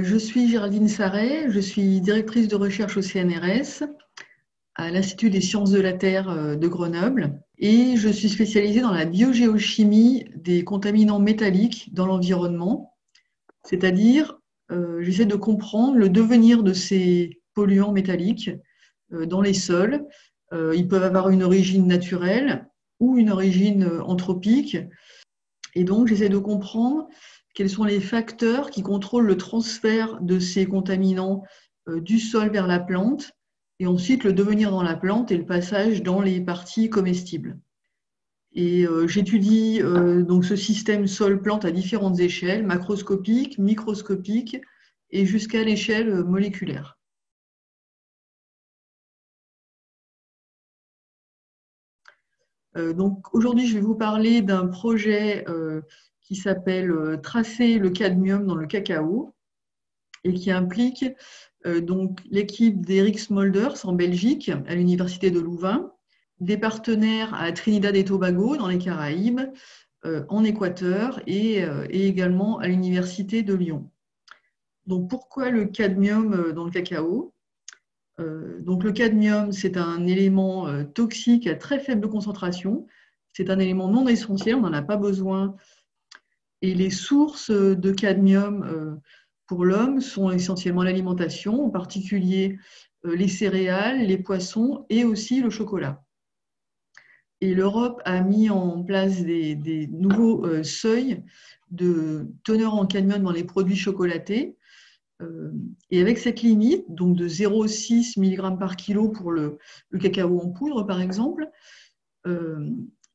Je suis Géraldine Sarret, je suis directrice de recherche au CNRS, à l'Institut des sciences de la Terre de Grenoble, et je suis spécialisée dans la biogéochimie des contaminants métalliques dans l'environnement, c'est-à-dire j'essaie de comprendre le devenir de ces polluants métalliques dans les sols. Ils peuvent avoir une origine naturelle ou une origine anthropique, et donc j'essaie de comprendre quels sont les facteurs qui contrôlent le transfert de ces contaminants du sol vers la plante et ensuite le devenir dans la plante et le passage dans les parties comestibles. Et j'étudie donc ce système sol-plante à différentes échelles, macroscopiques, microscopiques et jusqu'à l'échelle moléculaire. Donc aujourd'hui, je vais vous parler d'un projet qui s'appelle Tracer le cadmium dans le cacao et qui implique donc l'équipe d'Eric Smolders en Belgique, à l'université de Louvain, des partenaires à Trinidad et Tobago dans les Caraïbes, en Équateur et également à l'université de Lyon. Donc pourquoi le cadmium dans le cacao ? Donc le cadmium, c'est un élément toxique à très faible concentration. C'est un élément non essentiel, on n'en a pas besoin. Et les sources de cadmium pour l'homme sont essentiellement l'alimentation, en particulier les céréales, les poissons et aussi le chocolat. Et l'Europe a mis en place des nouveaux seuils de teneur en cadmium dans les produits chocolatés. Et avec cette limite, donc de 0,6 mg par kilo pour le cacao en poudre, par exemple,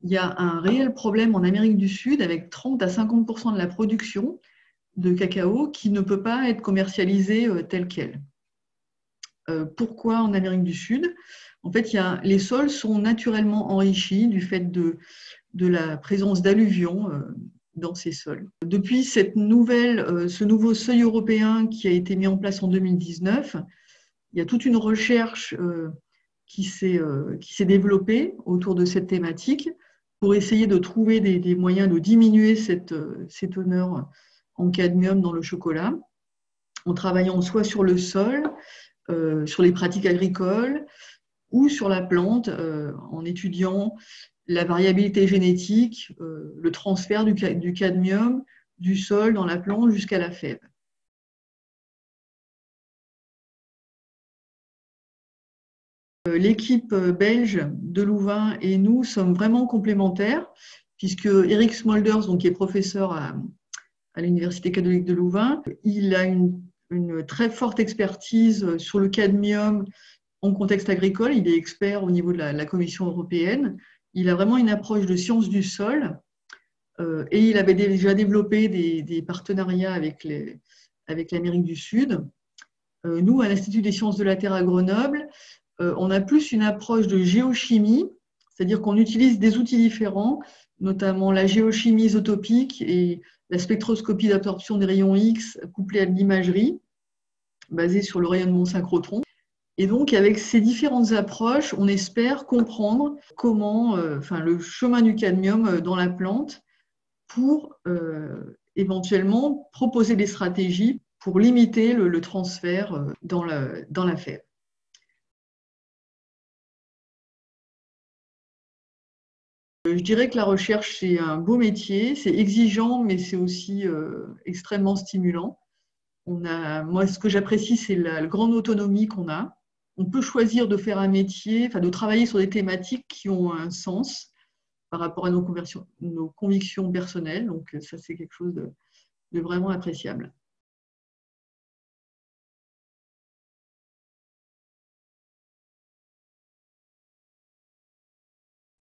il y a un réel problème en Amérique du Sud avec 30 à 50% de la production de cacao qui ne peut pas être commercialisée telle qu'elle. Pourquoi en Amérique du Sud ? En fait, les sols sont naturellement enrichis du fait de la présence d'alluvions dans ces sols. Depuis ce nouveau seuil européen qui a été mis en place en 2019, il y a toute une recherche qui s'est développée autour de cette thématique pour essayer de trouver des moyens de diminuer ces teneurs en cadmium dans le chocolat, en travaillant soit sur le sol, sur les pratiques agricoles, ou sur la plante, en étudiant la variabilité génétique, le transfert du cadmium du sol dans la plante jusqu'à la fève. L'équipe belge de Louvain et nous sommes vraiment complémentaires, puisque Eric Smolders, donc, qui est professeur à l'Université catholique de Louvain, il a une très forte expertise sur le cadmium en contexte agricole. Il est expert au niveau de la Commission européenne. Il a vraiment une approche de science du sol et il avait déjà développé des partenariats avec l'Amérique du Sud. Nous, à l'Institut des sciences de la Terre à Grenoble, on a plus une approche de géochimie, c'est-à-dire qu'on utilise des outils différents, notamment la géochimie isotopique et la spectroscopie d'absorption des rayons X couplée à de l'imagerie, basée sur le rayonnement synchrotron. Et donc, avec ces différentes approches, on espère comprendre comment, le chemin du cadmium dans la plante pour éventuellement proposer des stratégies pour limiter le transfert dans la fève. Je dirais que la recherche, c'est un beau métier, c'est exigeant, mais c'est aussi extrêmement stimulant. Moi, ce que j'apprécie, c'est la grande autonomie qu'on a. On peut choisir de faire un métier, de travailler sur des thématiques qui ont un sens par rapport à nos convictions personnelles. Donc, ça, c'est quelque chose de vraiment appréciable.